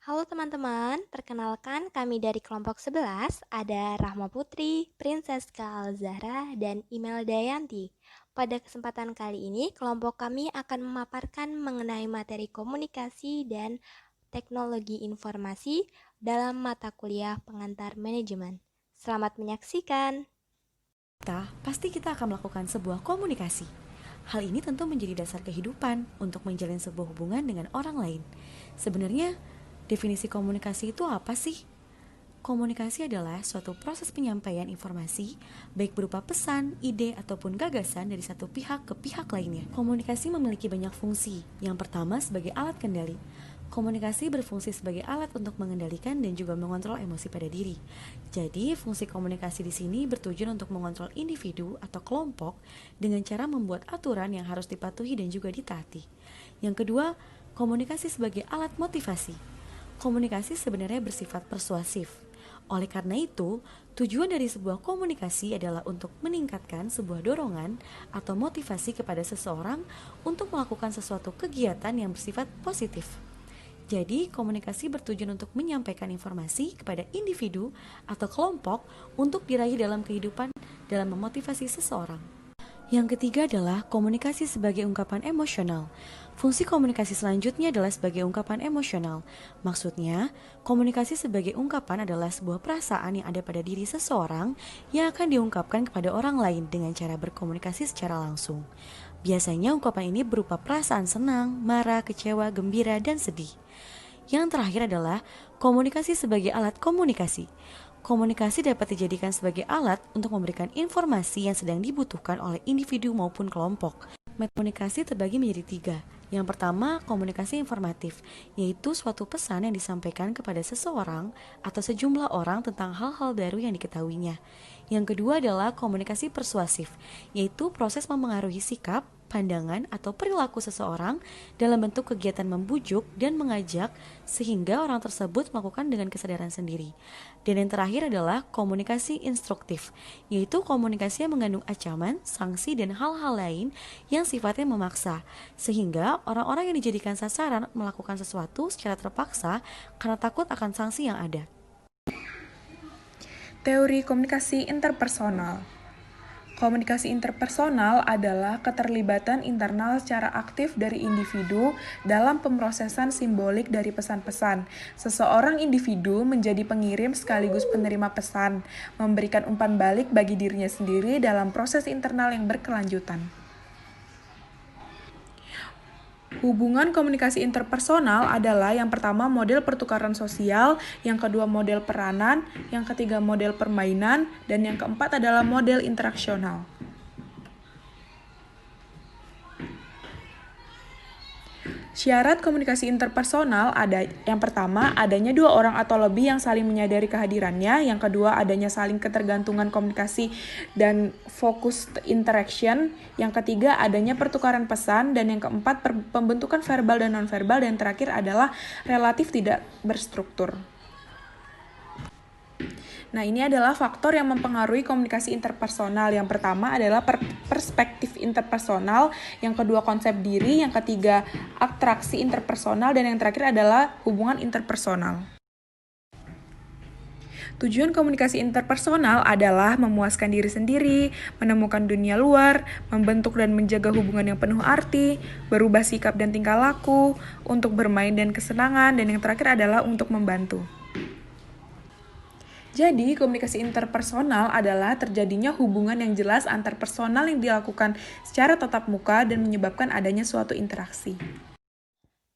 Halo teman-teman, perkenalkan kami dari kelompok 11, ada Rahma Putri, Prinseska Alzahra, dan Imelda Yanti. Pada kesempatan kali ini, kelompok kami akan memaparkan mengenai materi komunikasi dan teknologi informasi dalam mata kuliah pengantar manajemen. Selamat menyaksikan. Pasti kita akan melakukan sebuah komunikasi. Hal ini tentu menjadi dasar kehidupan untuk menjalin sebuah hubungan dengan orang lain. Sebenarnya, definisi komunikasi itu apa sih? Komunikasi adalah suatu proses penyampaian informasi, baik berupa pesan, ide, ataupun gagasan dari satu pihak ke pihak lainnya. Komunikasi memiliki banyak fungsi. Yang pertama sebagai alat kendali. Komunikasi berfungsi sebagai alat untuk mengendalikan dan juga mengontrol emosi pada diri. Jadi, fungsi komunikasi di sini bertujuan untuk mengontrol individu atau kelompok dengan cara membuat aturan yang harus dipatuhi dan juga ditaati. Yang kedua, komunikasi sebagai alat motivasi. Komunikasi sebenarnya bersifat persuasif. Oleh karena itu, tujuan dari sebuah komunikasi adalah untuk meningkatkan sebuah dorongan atau motivasi kepada seseorang untuk melakukan sesuatu kegiatan yang bersifat positif. Jadi, komunikasi bertujuan untuk menyampaikan informasi kepada individu atau kelompok untuk diraih dalam kehidupan dalam memotivasi seseorang. Yang ketiga adalah komunikasi sebagai ungkapan emosional. Fungsi komunikasi selanjutnya adalah sebagai ungkapan emosional. Maksudnya, komunikasi sebagai ungkapan adalah sebuah perasaan yang ada pada diri seseorang yang akan diungkapkan kepada orang lain dengan cara berkomunikasi secara langsung. Biasanya ungkapan ini berupa perasaan senang, marah, kecewa, gembira, dan sedih. Yang terakhir adalah komunikasi sebagai alat komunikasi. Komunikasi dapat dijadikan sebagai alat untuk memberikan informasi yang sedang dibutuhkan oleh individu maupun kelompok. Komunikasi terbagi menjadi tiga. Yang pertama, komunikasi informatif, yaitu suatu pesan yang disampaikan kepada seseorang atau sejumlah orang tentang hal-hal baru yang diketahuinya. Yang kedua adalah komunikasi persuasif, yaitu proses mempengaruhi sikap, pandangan, atau perilaku seseorang dalam bentuk kegiatan membujuk dan mengajak sehingga orang tersebut melakukan dengan kesadaran sendiri. Dan yang terakhir adalah komunikasi instruktif, yaitu komunikasi yang mengandung ancaman, sanksi, dan hal-hal lain yang sifatnya memaksa, sehingga orang-orang yang dijadikan sasaran melakukan sesuatu secara terpaksa karena takut akan sanksi yang ada. Teori komunikasi interpersonal. Komunikasi interpersonal adalah keterlibatan internal secara aktif dari individu dalam pemrosesan simbolik dari pesan-pesan. Seseorang individu menjadi pengirim sekaligus penerima pesan, memberikan umpan balik bagi dirinya sendiri dalam proses internal yang berkelanjutan. Hubungan komunikasi interpersonal adalah yang pertama model pertukaran sosial, yang kedua model peranan, yang ketiga model permainan, dan yang keempat adalah model interaksional. Syarat komunikasi interpersonal ada yang pertama, adanya dua orang atau lebih yang saling menyadari kehadirannya, yang kedua adanya saling ketergantungan komunikasi dan fokus interaction, yang ketiga adanya pertukaran pesan, dan yang keempat pembentukan verbal dan nonverbal, dan yang terakhir adalah relatif tidak berstruktur. Nah, ini adalah faktor yang mempengaruhi komunikasi interpersonal. Yang pertama adalah perspektif interpersonal, yang kedua konsep diri, yang ketiga atraksi interpersonal, dan yang terakhir adalah hubungan interpersonal. Tujuan komunikasi interpersonal adalah memuaskan diri sendiri, menemukan dunia luar, membentuk dan menjaga hubungan yang penuh arti, berubah sikap dan tingkah laku, untuk bermain dan kesenangan, dan yang terakhir adalah untuk membantu. Jadi, komunikasi interpersonal adalah terjadinya hubungan yang jelas antar personal yang dilakukan secara tatap muka dan menyebabkan adanya suatu interaksi.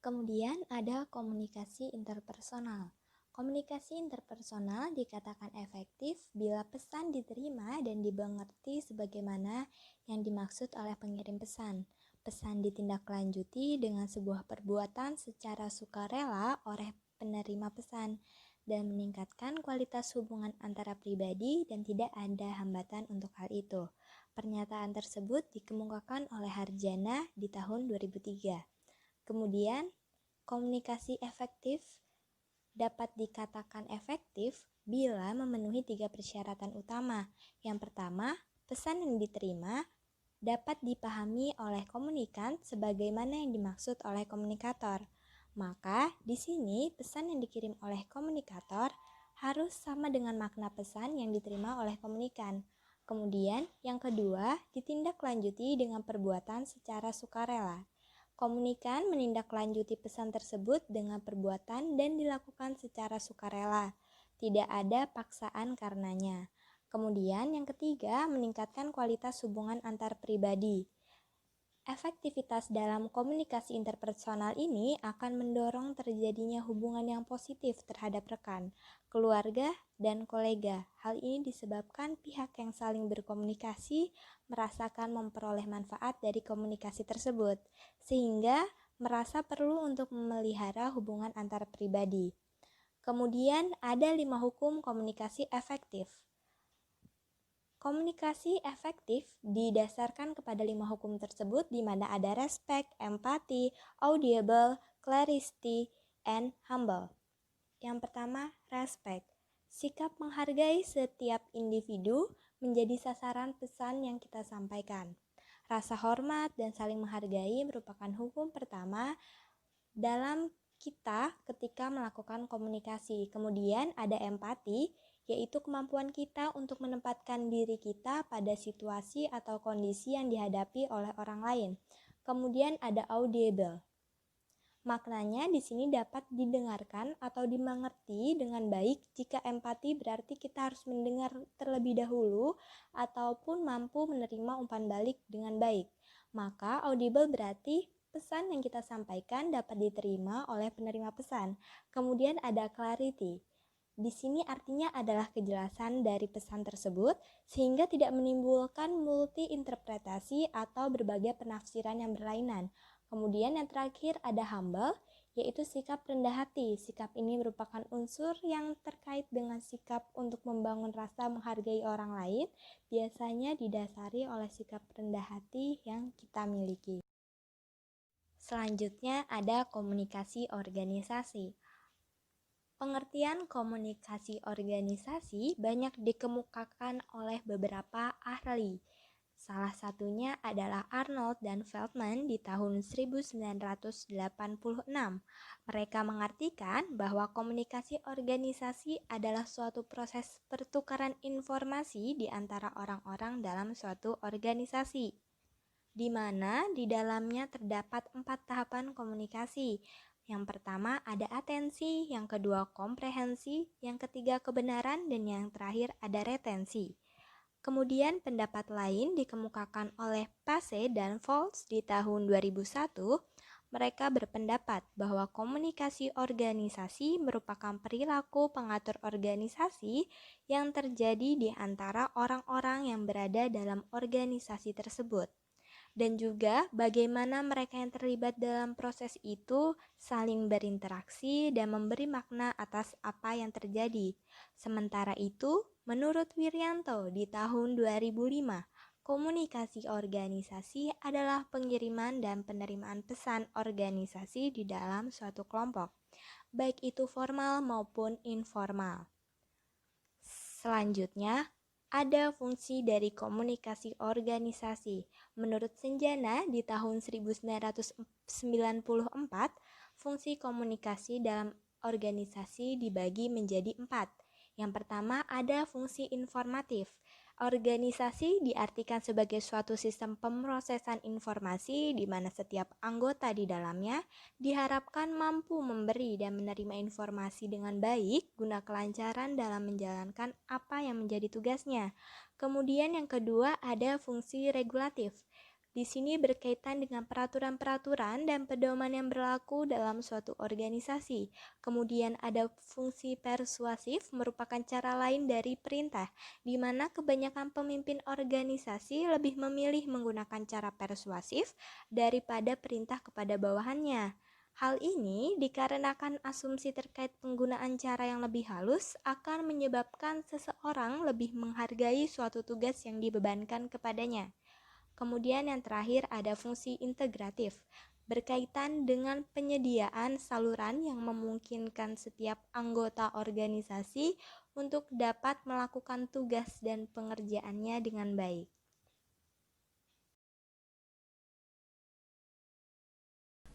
Kemudian ada komunikasi interpersonal. Komunikasi interpersonal dikatakan efektif bila pesan diterima dan dimengerti sebagaimana yang dimaksud oleh pengirim pesan. Pesan ditindaklanjuti dengan sebuah perbuatan secara sukarela oleh penerima pesan dan meningkatkan kualitas hubungan antara pribadi dan tidak ada hambatan untuk hal itu. Pernyataan tersebut dikemukakan oleh Harjana di tahun 2003. Kemudian, komunikasi efektif dapat dikatakan efektif bila memenuhi 3 persyaratan utama. Yang pertama, pesan yang diterima dapat dipahami oleh komunikan sebagaimana yang dimaksud oleh komunikator. Maka di sini pesan yang dikirim oleh komunikator harus sama dengan makna pesan yang diterima oleh komunikan. Kemudian yang kedua, ditindaklanjuti dengan perbuatan secara sukarela. Komunikan menindaklanjuti pesan tersebut dengan perbuatan dan dilakukan secara sukarela. Tidak ada paksaan karenanya. Kemudian yang ketiga, meningkatkan kualitas hubungan antar pribadi. Efektivitas dalam komunikasi interpersonal ini akan mendorong terjadinya hubungan yang positif terhadap rekan, keluarga, dan kolega. Hal ini disebabkan pihak yang saling berkomunikasi merasakan memperoleh manfaat dari komunikasi tersebut, sehingga merasa perlu untuk memelihara hubungan antar pribadi. Kemudian ada 5 hukum komunikasi efektif. Komunikasi efektif didasarkan kepada 5 hukum tersebut di mana ada respect, empati, audible, clarity, and humble. Yang pertama, respect. Sikap menghargai setiap individu menjadi sasaran pesan yang kita sampaikan. Rasa hormat dan saling menghargai merupakan hukum pertama dalam kita ketika melakukan komunikasi. Kemudian ada empati, yaitu kemampuan kita untuk menempatkan diri kita pada situasi atau kondisi yang dihadapi oleh orang lain. Kemudian ada audible. Maknanya di sini dapat didengarkan atau dimengerti dengan baik. Jika empati berarti kita harus mendengar terlebih dahulu ataupun mampu menerima umpan balik dengan baik. Maka audible berarti pesan yang kita sampaikan dapat diterima oleh penerima pesan. Kemudian ada clarity. Di sini artinya adalah kejelasan dari pesan tersebut sehingga tidak menimbulkan multi interpretasi atau berbagai penafsiran yang berlainan. Kemudian yang terakhir ada humble, yaitu sikap rendah hati. Sikap ini merupakan unsur yang terkait dengan sikap untuk membangun rasa menghargai orang lain, biasanya didasari oleh sikap rendah hati yang kita miliki. Selanjutnya ada komunikasi organisasi. Pengertian komunikasi organisasi banyak dikemukakan oleh beberapa ahli. Salah satunya adalah Arnold dan Feldman di tahun 1986. Mereka mengartikan bahwa komunikasi organisasi adalah suatu proses pertukaran informasi di antara orang-orang dalam suatu organisasi, di mana di dalamnya terdapat 4 tahapan komunikasi. Yang pertama ada atensi, yang kedua komprehensi, yang ketiga kebenaran, dan yang terakhir ada retensi. Kemudian pendapat lain dikemukakan oleh Pace dan Volz di tahun 2001. Mereka berpendapat bahwa komunikasi organisasi merupakan perilaku pengatur organisasi yang terjadi di antara orang-orang yang berada dalam organisasi tersebut. Dan juga bagaimana mereka yang terlibat dalam proses itu saling berinteraksi dan memberi makna atas apa yang terjadi. Sementara itu, menurut Wiryanto di tahun 2005, komunikasi organisasi adalah pengiriman dan penerimaan pesan organisasi di dalam suatu kelompok, baik itu formal maupun informal. Selanjutnya, ada fungsi dari komunikasi organisasi. Menurut Senjana di tahun 1994, fungsi komunikasi dalam organisasi dibagi menjadi 4. Yang pertama ada fungsi informatif. Organisasi diartikan sebagai suatu sistem pemrosesan informasi di mana setiap anggota di dalamnya diharapkan mampu memberi dan menerima informasi dengan baik guna kelancaran dalam menjalankan apa yang menjadi tugasnya. Kemudian yang kedua ada fungsi regulatif. Di sini berkaitan dengan peraturan-peraturan dan pedoman yang berlaku dalam suatu organisasi. Kemudian ada fungsi persuasif, merupakan cara lain dari perintah, di mana kebanyakan pemimpin organisasi lebih memilih menggunakan cara persuasif daripada perintah kepada bawahannya. Hal ini dikarenakan asumsi terkait penggunaan cara yang lebih halus akan menyebabkan seseorang lebih menghargai suatu tugas yang dibebankan kepadanya. Kemudian yang terakhir ada fungsi integratif, berkaitan dengan penyediaan saluran yang memungkinkan setiap anggota organisasi untuk dapat melakukan tugas dan pengerjaannya dengan baik.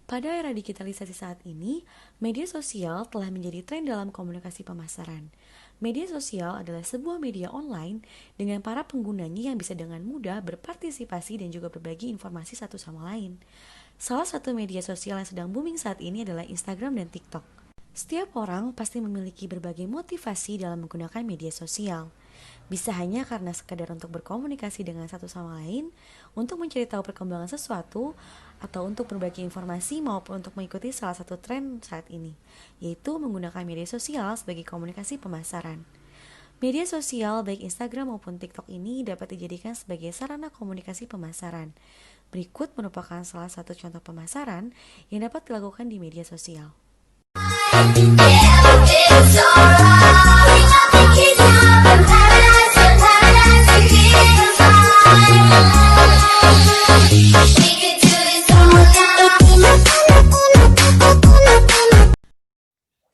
Pada era digitalisasi saat ini, media sosial telah menjadi tren dalam komunikasi pemasaran. Media sosial adalah sebuah media online dengan para penggunanya yang bisa dengan mudah berpartisipasi dan juga berbagi informasi satu sama lain. Salah satu media sosial yang sedang booming saat ini adalah Instagram dan TikTok. Setiap orang pasti memiliki berbagai motivasi dalam menggunakan media sosial. Bisa hanya karena sekadar untuk berkomunikasi dengan satu sama lain, untuk mencari tahu perkembangan sesuatu, atau untuk berbagi informasi maupun untuk mengikuti salah satu tren saat ini, yaitu menggunakan media sosial sebagai komunikasi pemasaran. Media sosial baik Instagram maupun TikTok ini dapat dijadikan sebagai sarana komunikasi pemasaran. Berikut merupakan salah satu contoh pemasaran yang dapat dilakukan di media sosial.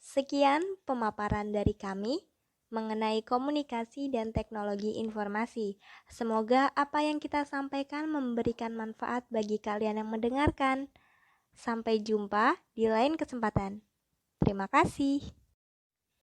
Sekian pemaparan dari kami mengenai komunikasi dan teknologi informasi. Semoga apa yang kita sampaikan memberikan manfaat bagi kalian yang mendengarkan. Sampai jumpa di lain kesempatan. Terima kasih.